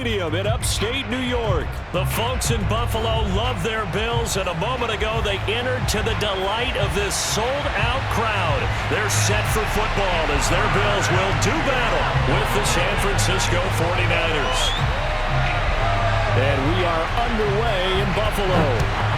In upstate New York. The folks in Buffalo love their Bills, and a moment ago they entered to the delight of this sold-out crowd. They're set for football as their Bills will do battle with the San Francisco 49ers. And we are underway in Buffalo.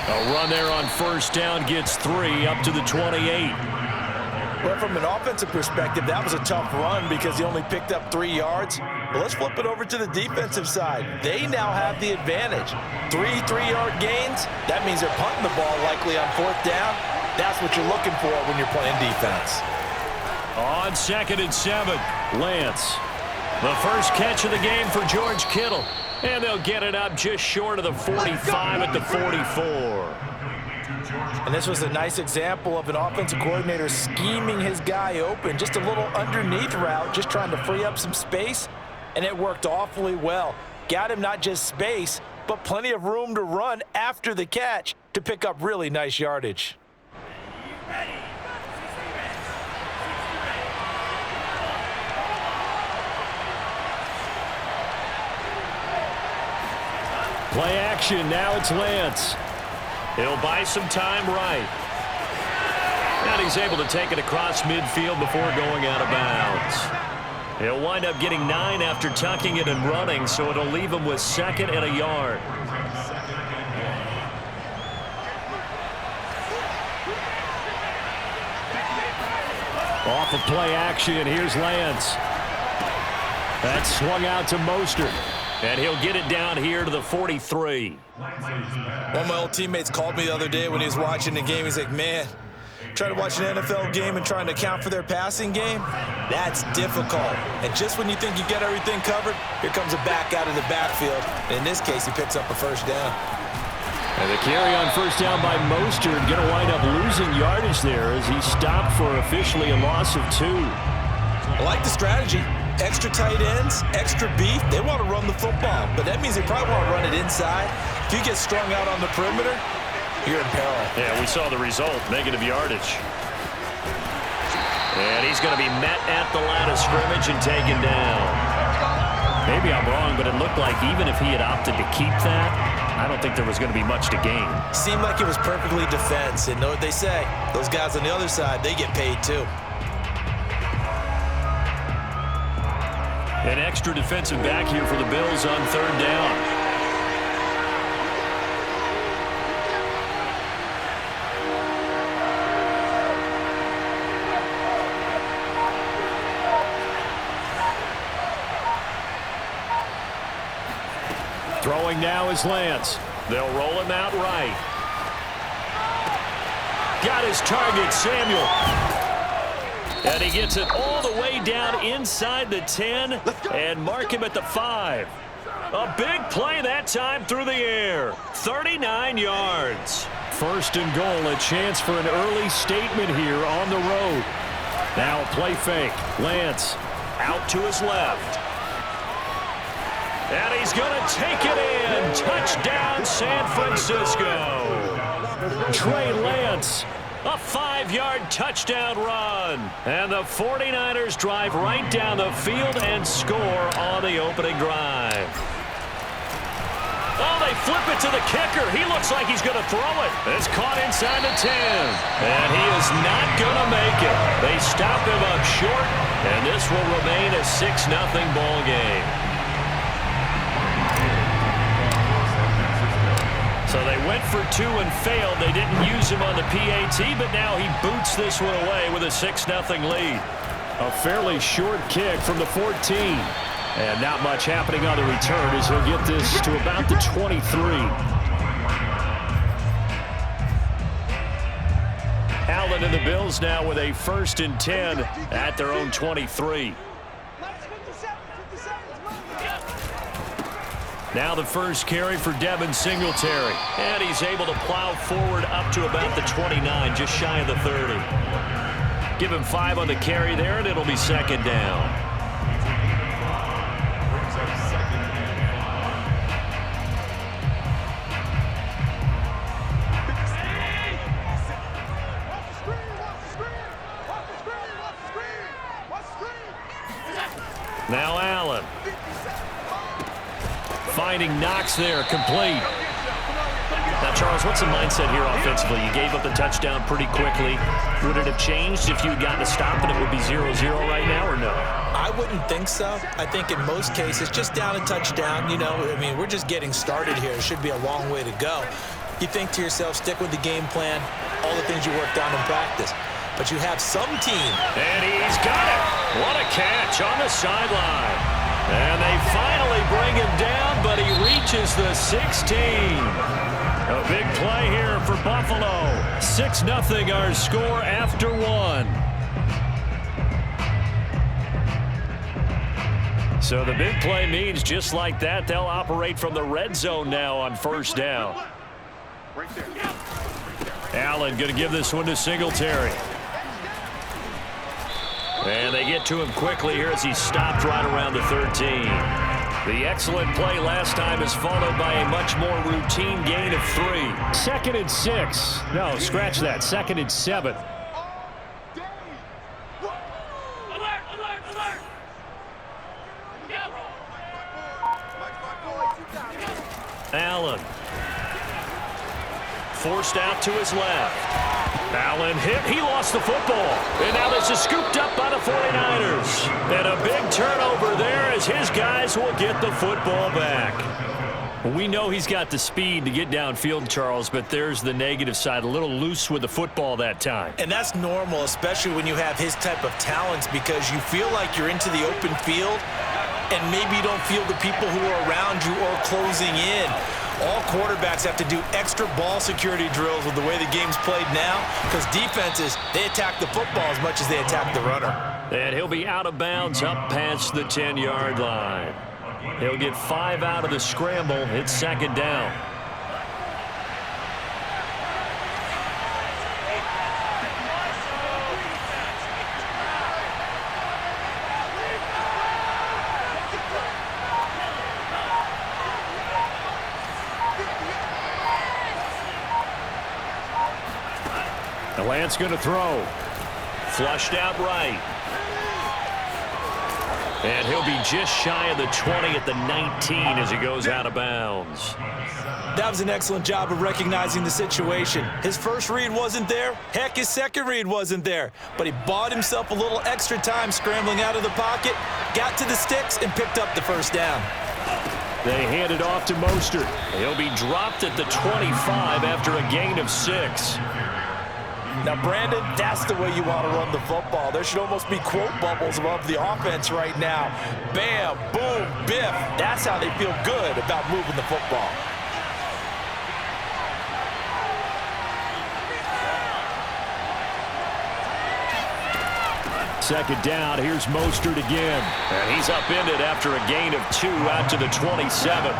A run there on first down gets 3 up to the 28. Well, from an offensive perspective, that was a tough run because he only picked up 3 yards. But let's flip it over to the defensive side. They now have the advantage. 3 3-yard gains. That means they're punting the ball likely on 4th down. That's what you're looking for when you're playing defense. On 2nd and 7, Lance. The first catch of the game for George Kittle. And they'll get it up just short of the 45 at the 44. And this was a nice example of an offensive coordinator scheming his guy open. Just a little underneath route, just trying to free up some space. And it worked awfully well. Got him not just space, but plenty of room to run after the catch to pick up really nice yardage. Play action, now it's Lance. He'll buy some time right. And he's able to take it across midfield before going out of bounds. He'll wind up getting 9 after tucking it and running, so it'll leave him with 2nd and a yard. Off of play action, here's Lance. That's swung out to Mostert. And he'll get it down here to the 43. One of my old teammates called me the other day when he was watching the game. He's like, man, trying to watch an NFL game and trying to account for their passing game, that's difficult. And just when you think you get everything covered, here comes a back out of the backfield. And in this case, he picks up a first down. And the carry on first down by Mostert going to wind up losing yardage there as he stopped for officially a loss of 2. I like the strategy. Extra tight ends, extra beef. They want to run the football, but that means they probably want to run it inside. If you get strung out on the perimeter, you're in peril. Yeah, we saw the result, negative yardage. And he's going to be met at the line of scrimmage and taken down. Maybe I'm wrong, but it looked like even if he had opted to keep that, I don't think there was going to be much to gain. Seemed like it was perfectly defense, and know what they say. Those guys on the other side, they get paid too. An extra defensive back here for the Bills on 3rd down. Throwing now is Lance. They'll roll him out right. Got his target, Samuel. And he gets it all the way down inside the 10 and mark him at the 5. A big play that time through the air. 39 yards. 1st and goal, a chance for an early statement here on the road. Now a play fake. Lance out to his left. And he's going to take it in. Touchdown, San Francisco. Trey Lance. A 5-yard touchdown run. And the 49ers drive right down the field and score on the opening drive. Oh, they flip it to the kicker. He looks like he's going to throw it. It's caught inside the 10. And he is not going to make it. They stop him up short, and this will remain a 6-0 ball game. So they went for 2 and failed. They didn't use him on the PAT, but now he boots this one away with a 6-0 lead. A fairly short kick from the 14. And not much happening on the return as he'll get this to about the 23. Allen and the Bills now with a 1st and 10 at their own 23. Now the first carry for Devin Singletary. And he's able to plow forward up to about the 29, just shy of the 30. Give him 5 on the carry there, and it'll be second down. Now Allen. Finding Knox there, complete. Now, Charles, what's the mindset here offensively? You gave up the touchdown pretty quickly. Would it have changed if you had gotten a stop and it would be 0-0 right now, or no? I wouldn't think so. I think in most cases, just down a touchdown, you know, I mean, we're just getting started here. It should be a long way to go. You think to yourself, stick with the game plan, all the things you worked on in practice. But you have some team. And he's got it. What a catch on the sideline. And they finally bring him down, but he reaches the 16. A big play here for Buffalo. 6-0 our score after 1. So the big play means just like that, they'll operate from the red zone now on first down. Allen going to give this one to Singletary. And they get to him quickly here as he stopped right around the 13. The excellent play last time is followed by a much more routine gain of 3. 2nd and 6. No, scratch that. 2nd and 7. Allen. Forced out to his left. Allen hit. He lost the football. And now this is scooped up by the 49ers. And a big turnover there as his guys will get the football back. We know he's got the speed to get downfield, Charles, but there's the negative side. A little loose with the football that time. And that's normal, especially when you have his type of talents, because you feel like you're into the open field and maybe you don't feel the people who are around you or closing in. All quarterbacks have to do extra ball security drills with the way the game's played now, because defenses, they attack the football as much as they attack the runner. And he'll be out of bounds up past the 10-yard line. He'll get 5 out of the scramble. It's second down. Lance going to throw. Flushed out right. And he'll be just shy of the 20 at the 19 as he goes out of bounds. That was an excellent job of recognizing the situation. His first read wasn't there. Heck, his second read wasn't there. But he bought himself a little extra time scrambling out of the pocket, got to the sticks, and picked up the first down. They hand it off to Mostert. He'll be dropped at the 25 after a gain of 6. Now, Brandon, that's the way you want to run the football. There should almost be quote bubbles above the offense right now. Bam, boom, biff. That's how they feel good about moving the football. Second down, here's Mostert again. And he's upended after a gain of 2 out to the 27.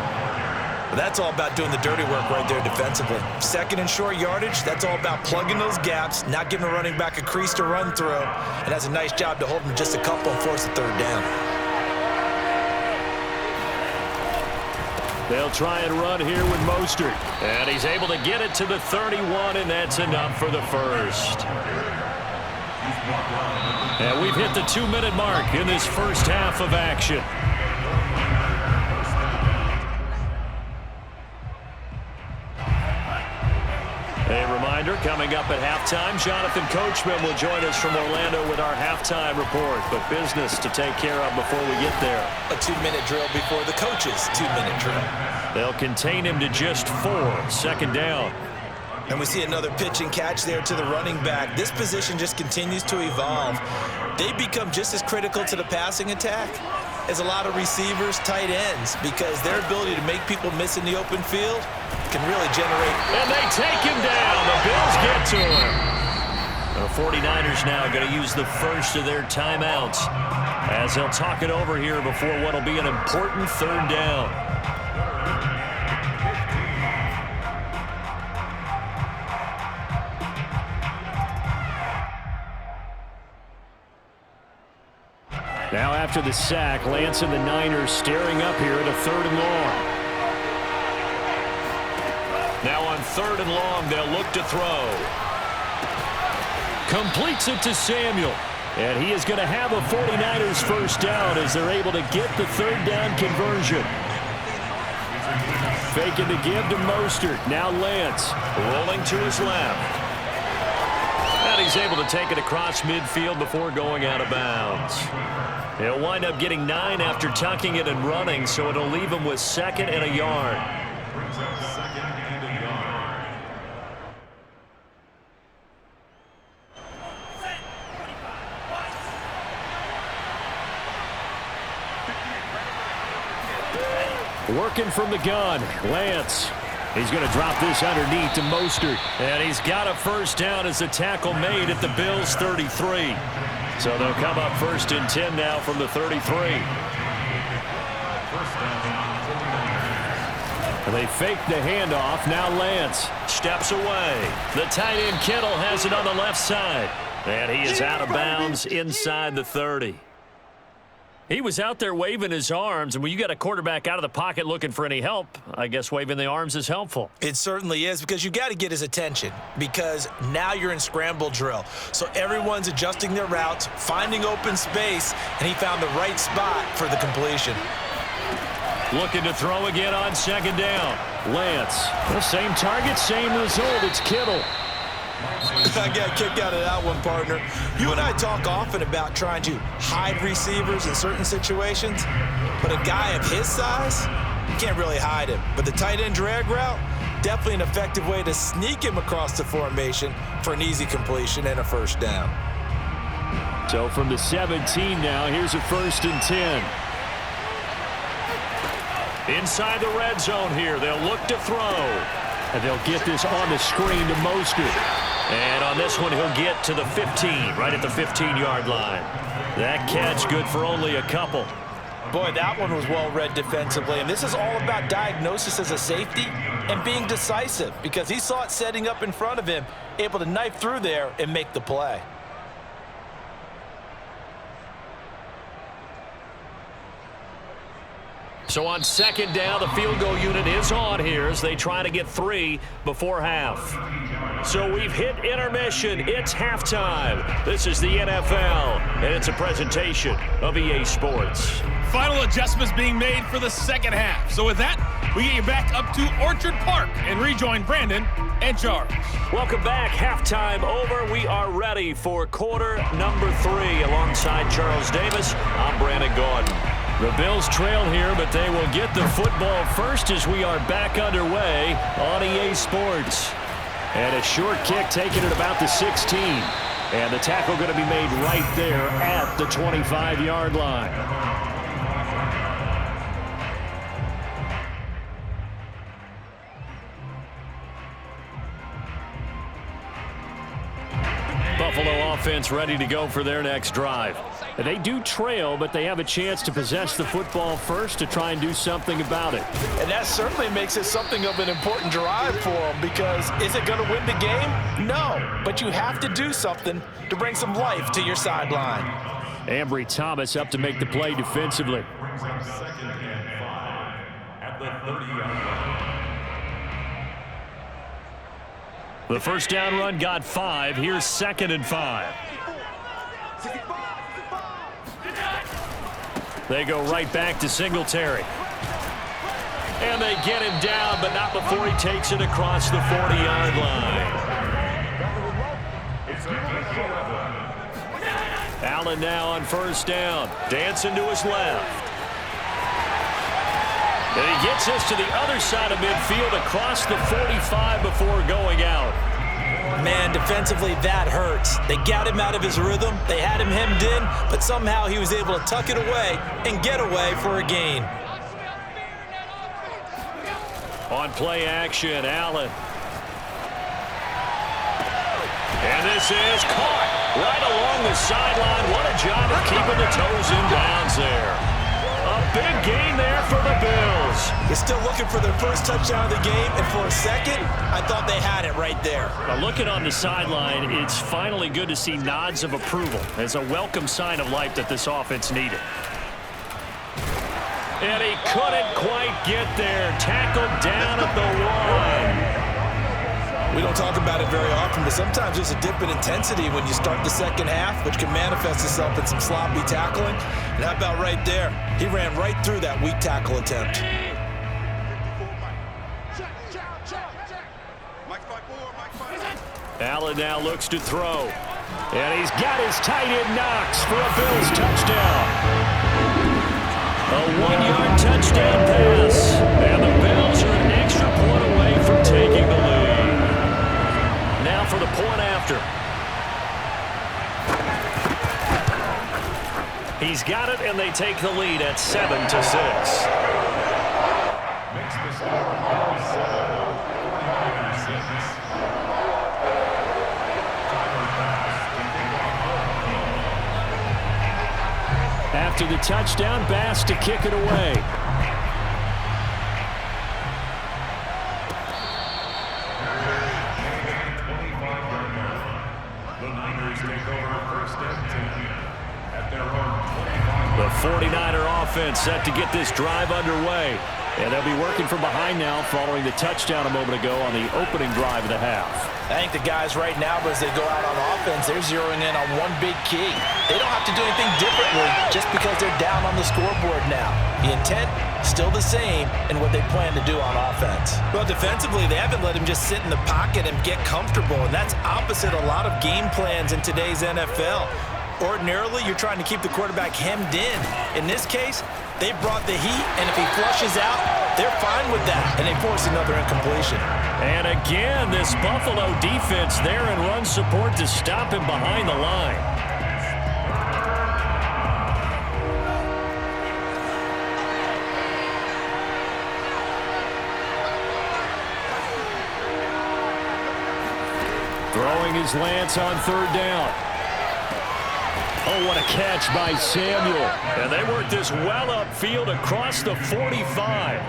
That's all about doing the dirty work right there defensively. Second and short yardage, that's all about plugging those gaps, not giving a running back a crease to run through, and that's a nice job to hold him just a couple and force the third down. They'll try and run here with Mostert. And he's able to get it to the 31, and that's enough for the first. And we've hit the 2-minute mark in this first half of action. A reminder, coming up at halftime, Jonathan Coachman will join us from Orlando with our halftime report. But business to take care of before we get there. A 2-minute drill before the coach's 2-minute drill. They'll contain him to just 4. Second down. And we see another pitch and catch there to the running back. This position just continues to evolve. They become just as critical to the passing attack as a lot of receivers, tight ends, because their ability to make people miss in the open field can really generate. And they take him down. The Bills get to him. The 49ers now going to use the first of their timeouts as they'll talk it over here before what will be an important third down. Now after the sack, Lance and the Niners staring up here at a 3rd and long. Now on 3rd and long, they'll look to throw. Completes it to Samuel. And he is going to have a 49ers first down as they're able to get the 3rd down conversion. Faking to give to Mostert. Now Lance rolling to his left. And he's able to take it across midfield before going out of bounds. He'll wind up getting 9 after tucking it and running, so it'll leave him with 2nd and a yard. Working from the gun, Lance. He's going to drop this underneath to Mostert. And he's got a first down as the tackle made at the Bills' 33. So they'll come up 1st and 10 now from the 33. And they fake the handoff. Now Lance steps away. The tight end Kittle has it on the left side. And he is out of bounds inside the 30. He was out there waving his arms, and when you got a quarterback out of the pocket looking for any help, I guess waving the arms is helpful. It certainly is, because you got to get his attention, because now you're in scramble drill. So everyone's adjusting their routes, finding open space, and he found the right spot for the completion. Looking to throw again on 2nd down. Lance, the same target, same result. It's Kittle. I got a kick out of that one, partner. You and I talk often about trying to hide receivers in certain situations, but a guy of his size, you can't really hide him. But the tight end drag route, definitely an effective way to sneak him across the formation for an easy completion and a first down. So from the 17 now, here's a 1st and 10. Inside the red zone here, they'll look to throw. And they'll get this on the screen to Mostert. And on this one, he'll get to the 15, right at the 15-yard line. That catch good for only a couple. Boy, that one was well read defensively. And this is all about diagnosis as a safety and being decisive, because he saw it setting up in front of him, able to knife through there and make the play. So on 2nd down, the field goal unit is on here as they try to get 3 before half. So we've hit intermission. It's halftime. This is the NFL, and it's a presentation of EA Sports. Final adjustments being made for the 2nd half. So with that, we get you back up to Orchard Park and rejoin Brandon and Charles. Welcome back. Halftime over. We are ready for quarter number 3. Alongside Charles Davis, I'm Brandon Gordon. The Bills trail here, but they will get the football first as we are back underway on EA Sports. And a short kick taken at about the 16. And the tackle going to be made right there at the 25-yard line. Buffalo offense ready to go for their next drive. They do trail, but they have a chance to possess the football first to try and do something about it. And that certainly makes it something of an important drive for them, because is it going to win the game? No, but you have to do something to bring some life to your sideline. Ambry Thomas up to make the play defensively. Brings up 2nd and 5 at the 30-yard line. The first down run got 5. Here's 2nd and 5. They go right back to Singletary. And they get him down, but not before he takes it across the 40-yard line. Allen now on first down. Dancing to his left. And he gets this to the other side of midfield across the 45 before going out. Man, defensively, that hurts. They got him out of his rhythm. They had him hemmed in, but somehow he was able to tuck it away and get away for a gain. On play action, Allen. And this is caught right along the sideline. What a job of keeping the toes in bounds there. A big gain there for the Bills. They're still looking for their first touchdown of the game, and for a second, I thought they had it right there. Now looking on the sideline, it's finally good to see nods of approval as a welcome sign of life that this offense needed. And he couldn't quite get there. Tackled down at the 1. We don't talk about it very often, but sometimes there's a dip in intensity when you start the second half, which can manifest itself in some sloppy tackling. And how about right there? He ran right through that weak tackle attempt. Allen now looks to throw. And he's got his tight end Knox for a Bills touchdown. A 1-yard touchdown pass. And the Bills are an extra point away from taking the lead. Now for the point after. He's got it, and they take the lead at 7-6. Makes the score 47-6. After the touchdown, Bass to kick it away. The Niners take over first and 10 at their own 25. The 49er offense set to get this drive underway. And they'll be working from behind now following the touchdown a moment ago on the opening drive of the half. I think the guys right now, as they go out on offense, they're zeroing in on one big key. They don't have to do anything differently just because they're down on the scoreboard now. The intent, still the same in what they plan to do on offense. Well, defensively, they haven't let him just sit in the pocket and get comfortable, and that's opposite a lot of game plans in today's NFL. Ordinarily, you're trying to keep the quarterback hemmed in. In this case, they brought the heat, and if he flushes out, they're fine with that, and they force another incompletion. And again, this Buffalo defense there in run support to stop him behind the line. Throwing his Lance on third down. Oh, what a catch by Samuel. And they work this well upfield across the 45.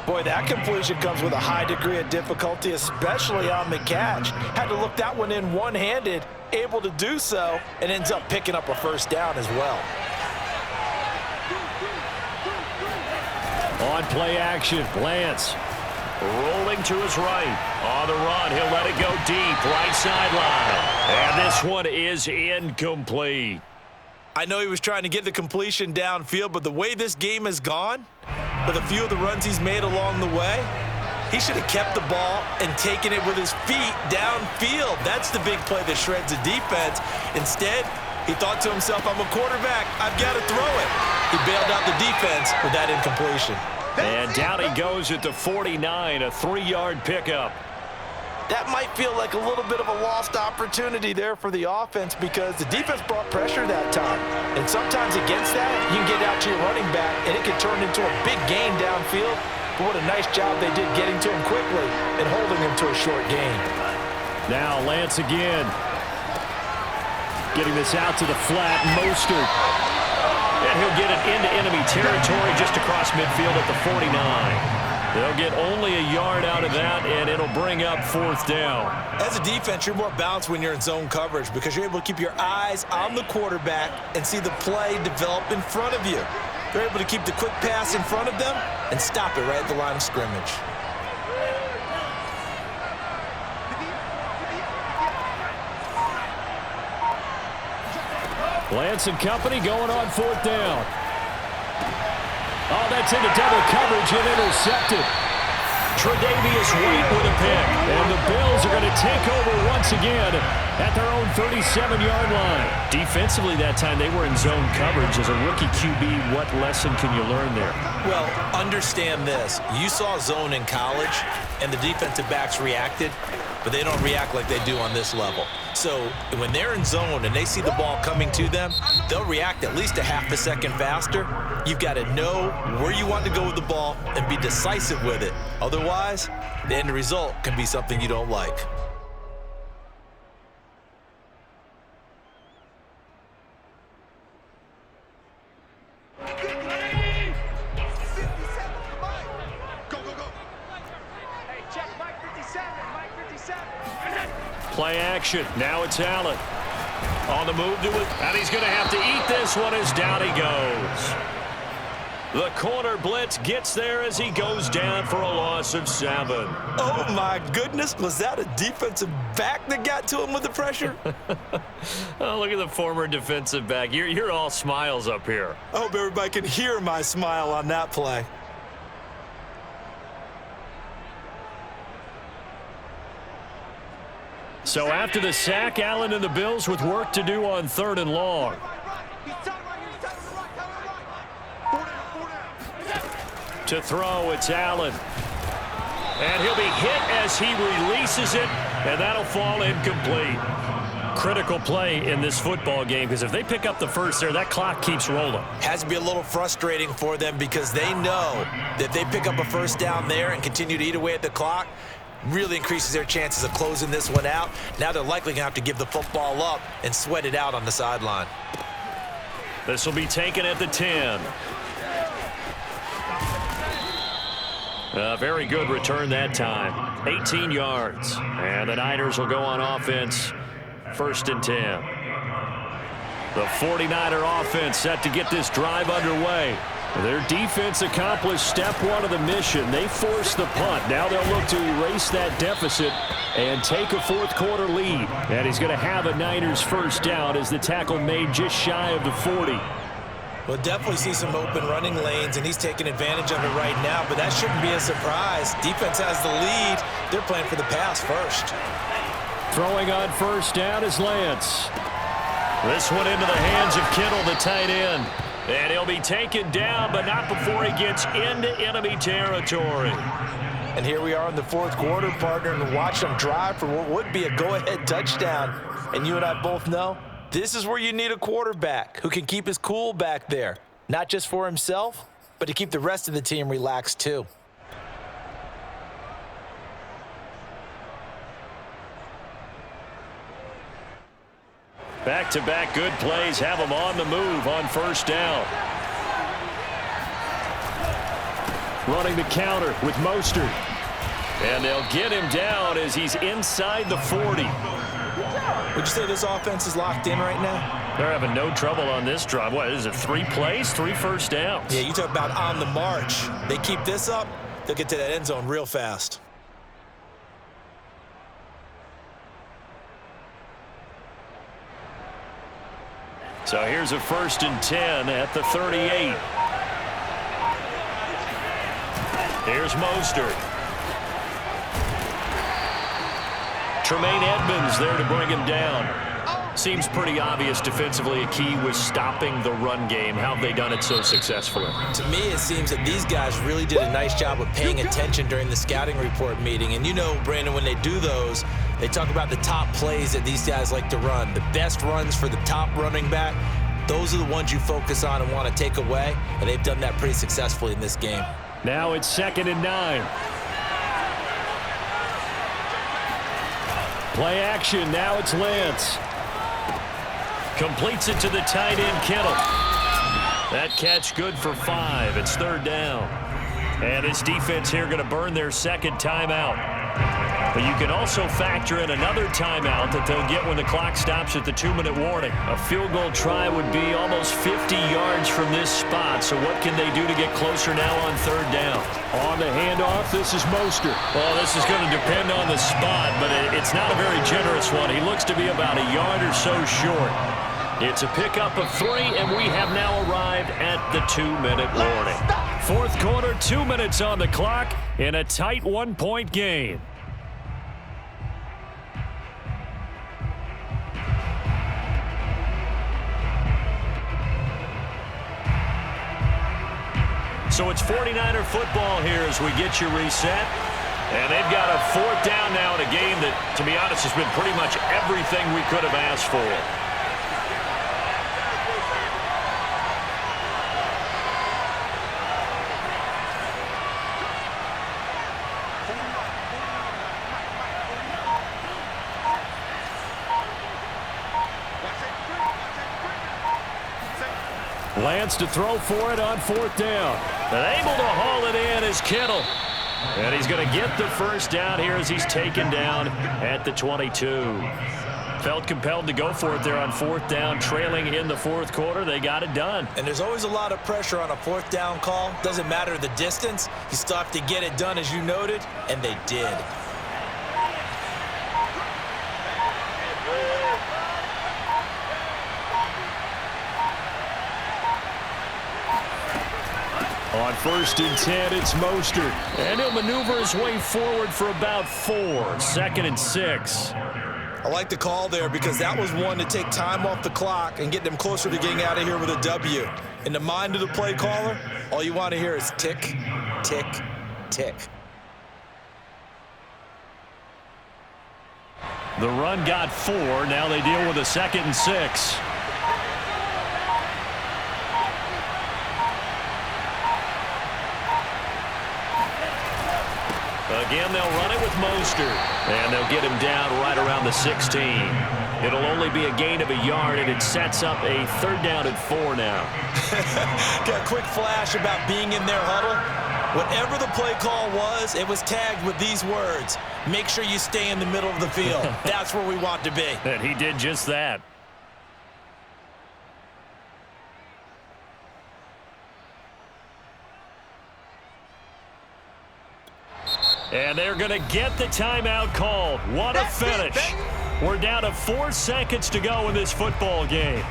Boy, that completion comes with a high degree of difficulty, especially on the catch. Had to look that one in one-handed, able to do so, and ends up picking up a first down as well. On play action, Lance rolling to his right. On the run, he'll let it go deep, right sideline. And this one is incomplete. I know he was trying to get the completion downfield, but the way this game has gone, with a few of the runs he's made along the way, he should have kept the ball and taken it with his feet downfield. That's the big play that shreds the defense. Instead, he thought to himself, I'm a quarterback, I've got to throw it. He bailed out the defense with that incompletion. And down he goes at the 49, a 3-yard pickup. That might feel like a little bit of a lost opportunity there for the offense because the defense brought pressure that time. And sometimes against that, you can get out to your running back, and it can turn into a big gain downfield. But what a nice job they did getting to him quickly and holding him to a short gain. Now Lance again. Getting this out to the flat, Mostert. And he'll get it into enemy territory just across midfield at the 49. They'll get only a yard out of that, and it'll bring up fourth down. As a defense, you're more balanced when you're in zone coverage because you're able to keep your eyes on the quarterback and see the play develop in front of you. They're able to keep the quick pass in front of them and stop it right at the line of scrimmage. Lance and company going on fourth down. Oh, that's into double coverage and intercepted. Tre'Davious White with a pick. And the Bills are going to take over once again at their own 37-yard line. Defensively that time, they were in zone coverage. As a rookie QB, what lesson can you learn there? Well, understand this. You saw zone in college, and the defensive backs reacted, but they don't react like they do on this level. So when they're in zone and they see the ball coming to them, they'll react at least a half a second faster. You've got to know where you want to go with the ball and be decisive with it. Otherwise, the end result can be something you don't like. Play action. Now it's Allen. On the move to it. And he's going to have to eat this one as down he goes. The corner blitz gets there as he goes down for a loss of 7. Oh, my goodness. Was that a defensive back that got to him with the pressure? Oh, look at the former defensive back. You're all smiles up here. I hope everybody can hear my smile on that play. So after the sack, Allen and the Bills with work to do on 3rd and long. To throw, it's Allen. And he'll be hit as he releases it, and that'll fall incomplete. Critical play in this football game, because if they pick up the first there, that clock keeps rolling. Has to be a little frustrating for them because they know that if they pick up a first down there and continue to eat away at the clock, really increases their chances of closing this one out. Now they're likely going to have to give the football up and sweat it out on the sideline. This will be taken at the 10. Very good return that time. 18 yards. And the Niners will go on offense. 1st and 10. The 49er offense set to get this drive underway. Their defense accomplished step 1 of the mission. They forced the punt. Now they'll look to erase that deficit and take a 4th quarter lead. And he's going to have a Niners first down as the tackle made just shy of the 40. We'll definitely see some open running lanes, and he's taking advantage of it right now, but that shouldn't be a surprise. Defense has the lead. They're playing for the pass first. Throwing on 1st down is Lance. This one into the hands of Kittle, the tight end. And he'll be taken down, but not before he gets into enemy territory. And here we are in the 4th quarter, partner, and watch them drive for what would be a go-ahead touchdown. And you and I both know, this is where you need a quarterback who can keep his cool back there. Not just for himself, but to keep the rest of the team relaxed too. Back-to-back good plays have him on the move on 1st down. Running the counter with Mostert. And they'll get him down as he's inside the 40. Would you say this offense is locked in right now? They're having no trouble on this drive. What is it, 3 plays, 3 first downs? Yeah, you talk about on the march. They keep this up, they'll get to that end zone real fast. So here's a 1st and 10 at the 38. Here's Mostert. Tremaine Edmonds there to bring him down. Seems pretty obvious defensively a key was stopping the run game. How have they done it so successfully? To me, it seems that these guys really did a nice job of paying attention during the scouting report meeting. And you know, Brandon, when they do those, they talk about the top plays that these guys like to run. The best runs for the top running back, those are the ones you focus on and want to take away. And they've done that pretty successfully in this game. Now it's 2nd and 9. Play action. Now it's Lance. Completes it to the tight end, Kittle. That catch good for 5. It's 3rd down. And his defense here going to burn their 2nd timeout. But you can also factor in another timeout that they'll get when the clock stops at the 2-minute warning. A field goal try would be almost 50 yards from this spot. So what can they do to get closer now on 3rd down? On the handoff, this is Mostert. Well, this is going to depend on the spot, but it's not a very generous one. He looks to be about a yard or so short. It's a pickup of 3, and we have now arrived at the 2-minute warning. 4th quarter, 2 minutes on the clock in a tight 1-point game. So it's 49er football here as we get you reset. And they've got a 4th down now in a game that, to be honest, has been pretty much everything we could have asked for. Lance to throw for it on 4th down. And able to haul it in is Kittle. And he's going to get the first down here as he's taken down at the 22. Felt compelled to go for it there on fourth down, trailing in the fourth quarter. They got it done. And there's always a lot of pressure on a fourth down call. Doesn't matter the distance. You still have to get it done, as you noted, and they did. On 1st and 10, it's Mostert. And he'll maneuver his way forward for about 4. 2nd and 6. I like the call there because that was one to take time off the clock and get them closer to getting out of here with a W. In the mind of the play caller, all you want to hear is tick, tick, tick. The run got 4. Now they deal with a 2nd and 6. Again, they'll run it with Mostert. And they'll get him down right around the 16. It'll only be a gain of a yard, and it sets up a 3rd down and 4 now. Got a quick flash about being in their huddle. Whatever the play call was, it was tagged with these words: make sure you stay in the middle of the field. That's where we want to be. And he did just that. And they're going to get the timeout called. What a finish. We're down to 4 seconds to go in this football game.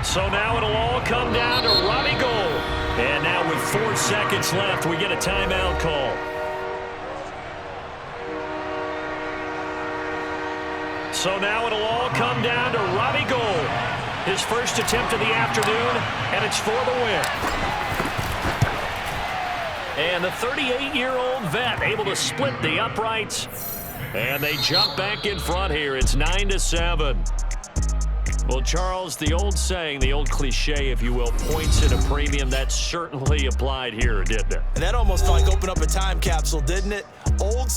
So now it'll all come down to Robbie Gould. And now with 4 seconds left, we get a timeout call. So now it'll all come down to Robbie Gould. His first attempt of the afternoon, and it's for the win. And the 38-year-old vet able to split the uprights. And they jump back in front here. It's 9-7. Well, Charles, the old saying, the old cliche, if you will, points at a premium, that certainly applied here, didn't it? And that almost like opened up a time capsule, didn't it? Old